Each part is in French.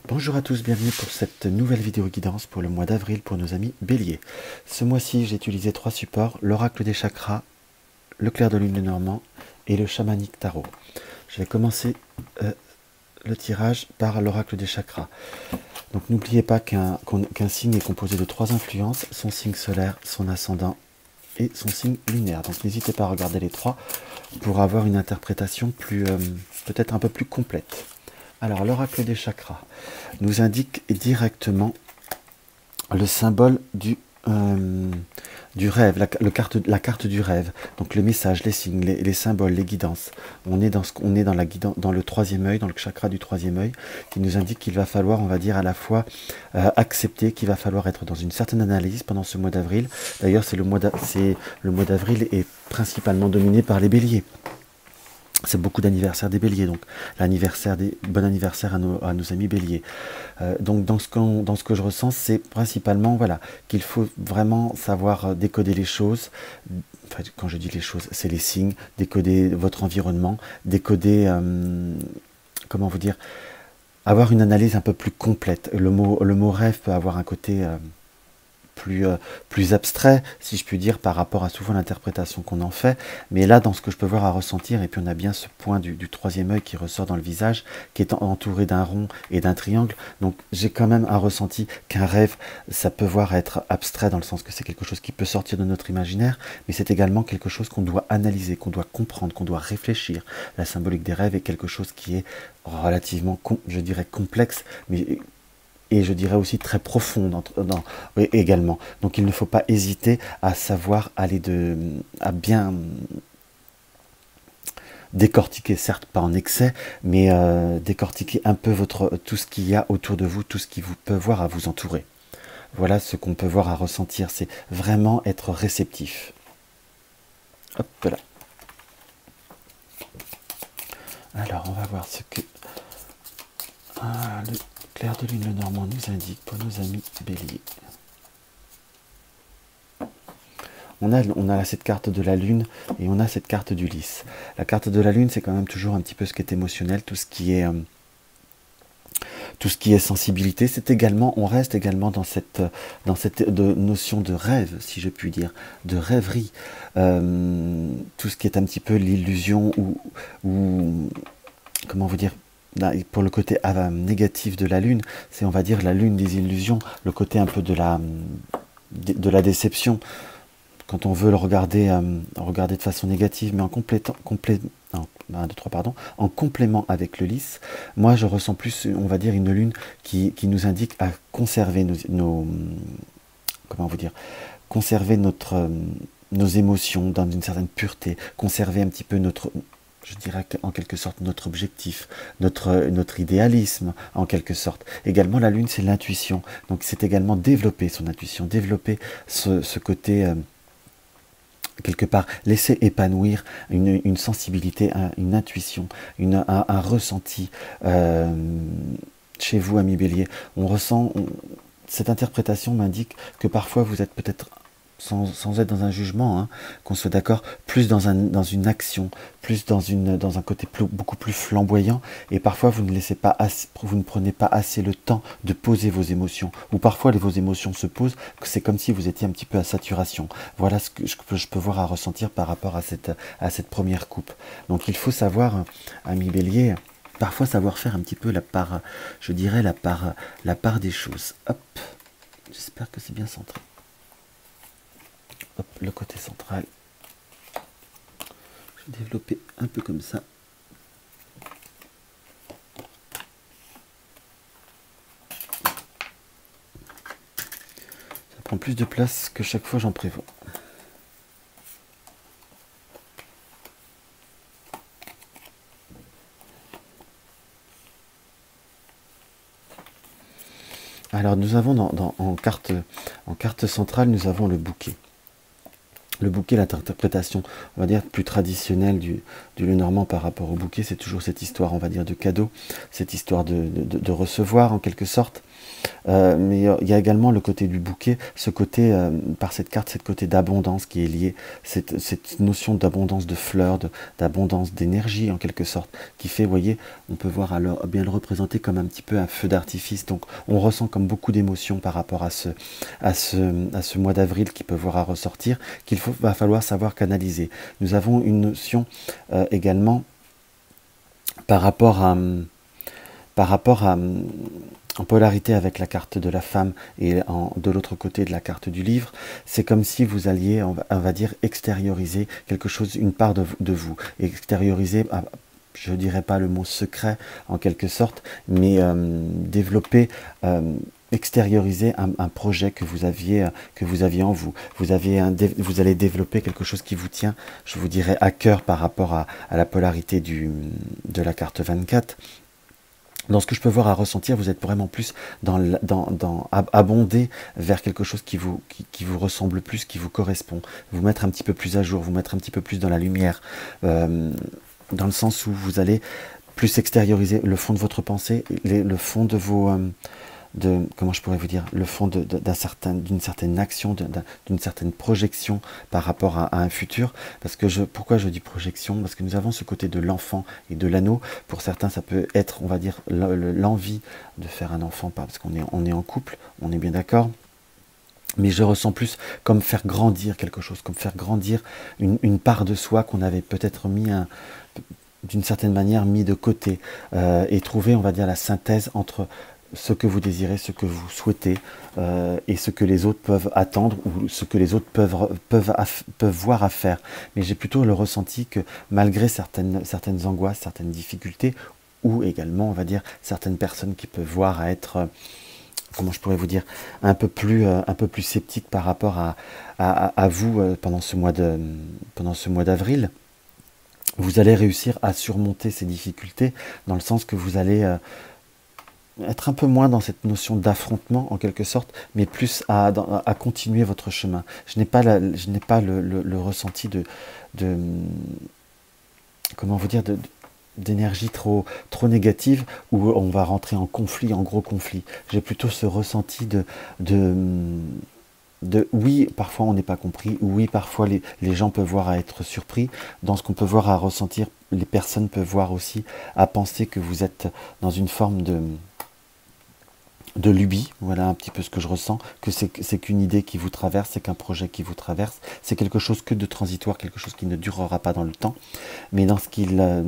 Bonjour à tous, bienvenue pour cette nouvelle vidéo guidance pour le mois d'avril pour nos amis Bélier. Ce mois-ci, j'ai utilisé 3 supports, l'oracle des chakras, le clair de lune de Normand et le chamanique tarot. Je vais commencer le tirage par l'oracle des chakras. Donc n'oubliez pas qu'un signe est composé de 3 influences, son signe solaire, son ascendant et son signe lunaire. Donc n'hésitez pas à regarder les 3 pour avoir une interprétation plus peut-être un peu plus complète. Alors, l'oracle des chakras nous indique directement le symbole du rêve, la carte du rêve. Donc, le message, les signes, les symboles, les guidances. On est dans le troisième œil, dans le chakra du troisième œil, qui nous indique qu'il va falloir, on va dire, à la fois accepter, qu'il va falloir être dans une certaine analyse pendant ce mois d'avril. D'ailleurs, le mois d'avril est principalement dominé par les béliers. C'est beaucoup d'anniversaires des béliers, donc bon anniversaire à nos amis béliers. Donc dans ce que je ressens, c'est principalement voilà, qu'il faut vraiment savoir décoder les choses. Enfin, quand je dis les choses, c'est les signes, décoder votre environnement, décoder, comment vous dire, avoir une analyse un peu plus complète. Le mot rêve peut avoir un côté plus abstrait, si je puis dire, par rapport à souvent l'interprétation qu'on en fait. Mais là, dans ce que je peux voir à ressentir, et puis on a bien ce point du troisième œil qui ressort dans le visage, qui est entouré d'un rond et d'un triangle. Donc j'ai quand même un ressenti qu'un rêve, ça peut voir être abstrait dans le sens que c'est quelque chose qui peut sortir de notre imaginaire, mais c'est également quelque chose qu'on doit analyser, qu'on doit comprendre, qu'on doit réfléchir. La symbolique des rêves est quelque chose qui est relativement, je dirais, complexe, mais et je dirais aussi très profonde également. Donc il ne faut pas hésiter à savoir à bien décortiquer, certes pas en excès, mais décortiquer un peu tout ce qu'il y a autour de vous, tout ce qui vous peut voir à vous entourer. Voilà ce qu'on peut voir à ressentir, c'est vraiment être réceptif. Hop là. Alors on va voir ce que le clair de lune le Normand nous indique pour nos amis béliers. On a là cette carte de la lune et on a cette carte du lys. La carte de la lune, c'est quand même toujours un petit peu ce qui est émotionnel, tout ce qui est sensibilité. C'est également, on reste également dans cette notion de rêve, si je puis dire, de rêverie. Tout ce qui est un petit peu l'illusion ou comment vous dire, pour le côté négatif de la lune, c'est, on va dire, la lune des illusions, le côté un peu de la déception, quand on veut le regarder de façon négative, mais en complément avec le lys. Moi, je ressens plus, on va dire, une lune qui nous indique à conserver comment vous dire, conserver nos émotions dans une certaine pureté, conserver un petit peu je dirais en quelque sorte notre objectif, notre idéalisme en quelque sorte. Également la lune, c'est l'intuition, donc c'est également développer son intuition, développer ce côté quelque part, laisser épanouir une sensibilité, une intuition, un ressenti chez vous, amis bélier. On ressent, cette interprétation m'indique que parfois vous êtes peut-être, sans être dans un jugement, hein, qu'on soit d'accord, plus dans une action, plus dans un côté beaucoup plus flamboyant, et parfois vous ne prenez pas assez le temps de poser vos émotions, ou parfois vos émotions se posent, c'est comme si vous étiez un petit peu à saturation. Voilà ce que je peux voir à ressentir par rapport à cette première coupe. Donc il faut savoir, ami bélier, parfois savoir faire un petit peu la part, je dirais la part des choses. Hop, j'espère que c'est bien centré. Hop, le côté central. Je vais développer un peu comme ça. Ça prend plus de place que chaque fois j'en prévois. Alors nous avons en carte centrale, nous avons le bouquet. Le bouquet, l'interprétation, on va dire, plus traditionnelle du Lenormand par rapport au bouquet, c'est toujours cette histoire, on va dire, de cadeau, cette histoire de recevoir en quelque sorte. Mais il y a également le côté du bouquet, ce côté, par cette carte, cette côté d'abondance qui est lié, cette notion d'abondance de fleurs, d'abondance d'énergie en quelque sorte, qui fait, vous voyez, on peut voir alors bien le représenter comme un petit peu un feu d'artifice. Donc on ressent comme beaucoup d'émotions par rapport à ce mois d'avril qui peut voir à ressortir, va falloir savoir canaliser. Nous avons une notion également par rapport à en polarité avec la carte de la femme et de l'autre côté de la carte du livre, c'est comme si vous alliez, on va dire, extérioriser quelque chose, une part de vous, extérioriser, je ne dirais pas le mot secret en quelque sorte, mais développer, extérioriser un projet que vous aviez en vous. Vous allez développer quelque chose qui vous tient, je vous dirais, à cœur par rapport à la polarité de la carte 24. Dans ce que je peux voir à ressentir, vous êtes vraiment plus abondé vers quelque chose qui vous ressemble plus, qui vous correspond. Vous mettre un petit peu plus à jour, vous mettre un petit peu plus dans la lumière, dans le sens où vous allez plus extérioriser le fond de votre pensée, le fond de vos... comment je pourrais vous dire, le fond d'une certaine action, d'une certaine projection par rapport à un futur. Parce que pourquoi je dis projection? Parce que nous avons ce côté de l'enfant et de l'anneau. Pour certains, ça peut être, on va dire, l'envie de faire un enfant, parce qu'on est en couple, on est bien d'accord. Mais je ressens plus comme faire grandir quelque chose, comme faire grandir une part de soi qu'on avait peut-être d'une certaine manière mis de côté, et trouver, on va dire, la synthèse entre ce que vous désirez, ce que vous souhaitez, et ce que les autres peuvent attendre, ou ce que les autres peuvent voir à faire. Mais j'ai plutôt le ressenti que malgré certaines angoisses, certaines difficultés, ou également, on va dire, certaines personnes qui peuvent voir à être... comment je pourrais vous dire, un peu plus sceptiques par rapport à vous pendant ce mois d'avril, vous allez réussir à surmonter ces difficultés, dans le sens que vous allez être un peu moins dans cette notion d'affrontement en quelque sorte, mais plus à continuer votre chemin. Je n'ai pas le ressenti de comment vous dire, d'énergie trop négative où on va rentrer en conflit, en gros conflit. J'ai plutôt ce ressenti oui, parfois on n'est pas compris, oui, parfois les gens peuvent voir à être surpris. Dans ce qu'on peut voir à ressentir, les personnes peuvent voir aussi à penser que vous êtes dans une forme de lubie. Voilà un petit peu ce que je ressens, que c'est qu'une idée qui vous traverse, c'est qu'un projet qui vous traverse, c'est quelque chose que de transitoire, quelque chose qui ne durera pas dans le temps. Mais dans ce qu'il a,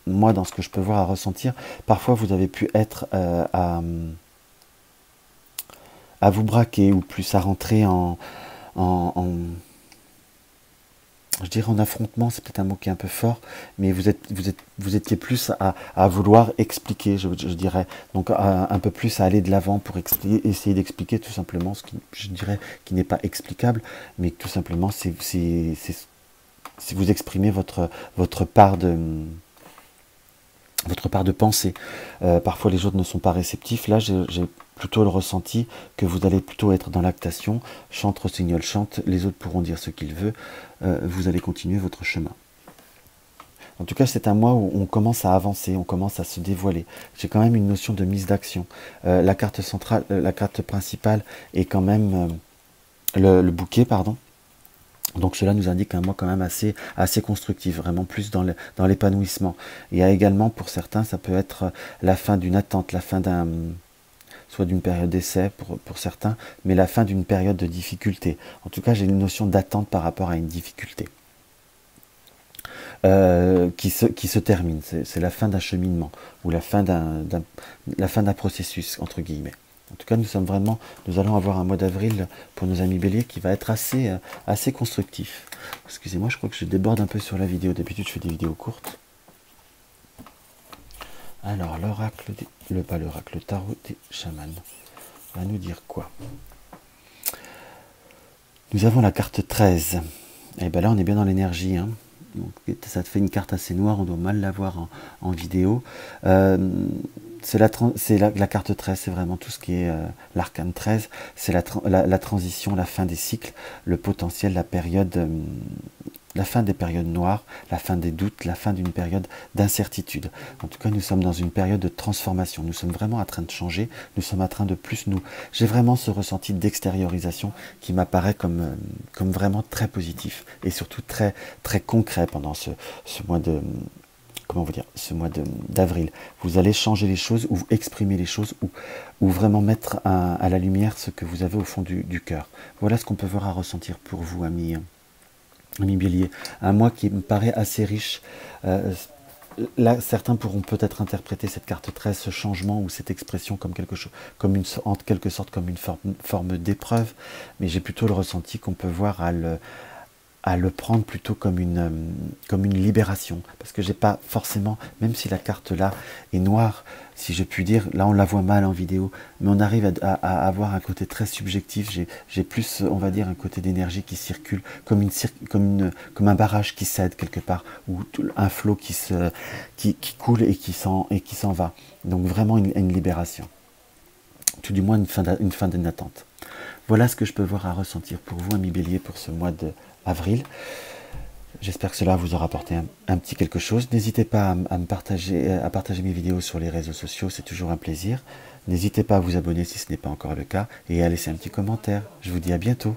moi, dans ce que je peux voir à ressentir, parfois vous avez pu être à vous braquer, ou plus à rentrer je dirais en affrontement, c'est peut-être un mot qui est un peu fort, mais vous étiez plus à vouloir expliquer, je dirais, donc un peu plus à aller de l'avant pour essayer d'expliquer tout simplement ce qui, je dirais, qui n'est pas explicable, mais tout simplement c'est vous exprimez votre part de pensée. Parfois les autres ne sont pas réceptifs. Là j'ai plutôt le ressenti que vous allez plutôt être dans l'actation, chante, rossignol, chante, les autres pourront dire ce qu'ils veulent, vous allez continuer votre chemin. En tout cas, c'est un mois où on commence à avancer, on commence à se dévoiler. J'ai quand même une notion de mise d'action. La carte centrale, la carte principale est quand même le bouquet, pardon. Donc cela nous indique un mois quand même assez constructif, vraiment plus dans l'épanouissement. Il y a également, pour certains, ça peut être la fin d'une attente, la fin soit d'une période d'essai pour certains, mais la fin d'une période de difficulté. En tout cas, j'ai une notion d'attente par rapport à une difficulté qui se termine. C'est la fin d'un cheminement, ou la fin d'un processus, entre guillemets. En tout cas, nous allons avoir un mois d'avril pour nos amis béliers qui va être assez constructif. Excusez-moi, je crois que je déborde un peu sur la vidéo. D'habitude, je fais des vidéos courtes. Alors, l'oracle, le tarot des chamans va nous dire quoi? Nous avons la carte 13. Et bien là, on est bien dans l'énergie. Hein. Donc, ça te fait une carte assez noire, on doit mal la voir en vidéo. C'est la carte 13, c'est vraiment tout ce qui est l'arcane 13. C'est la transition, la fin des cycles, le potentiel, la période la fin des périodes noires, la fin des doutes, la fin d'une période d'incertitude. En tout cas, nous sommes dans une période de transformation. Nous sommes vraiment en train de changer. Nous sommes en train de plus nous... J'ai vraiment ce ressenti d'extériorisation qui m'apparaît comme vraiment très positif et surtout très, très concret pendant ce mois de... Comment vous dire, ce mois d'avril. Vous allez changer les choses ou exprimer les choses ou vraiment mettre à la lumière ce que vous avez au fond du cœur. Voilà ce qu'on peut voir à ressentir pour vous, amis Bélier. Un mois qui me paraît assez riche. Là, certains pourront peut-être interpréter cette carte 13, ce changement ou cette expression comme quelque chose, en quelque sorte comme une forme d'épreuve, mais j'ai plutôt le ressenti qu'on peut voir à le prendre plutôt comme une libération, parce que j'ai pas forcément, même si la carte là est noire, si je puis dire, là on la voit mal en vidéo, mais on arrive à avoir un côté très subjectif. J'ai plus, on va dire, un côté d'énergie qui circule, comme un barrage qui cède quelque part, ou un flot qui coule et qui s'en va. Donc vraiment une libération, tout du moins une fin d'une attente. Voilà ce que je peux voir à ressentir pour vous, amis Bélier, pour ce mois d'avril. J'espère que cela vous aura apporté un petit quelque chose. N'hésitez pas à partager mes vidéos sur les réseaux sociaux, c'est toujours un plaisir. N'hésitez pas à vous abonner si ce n'est pas encore le cas et à laisser un petit commentaire. Je vous dis à bientôt.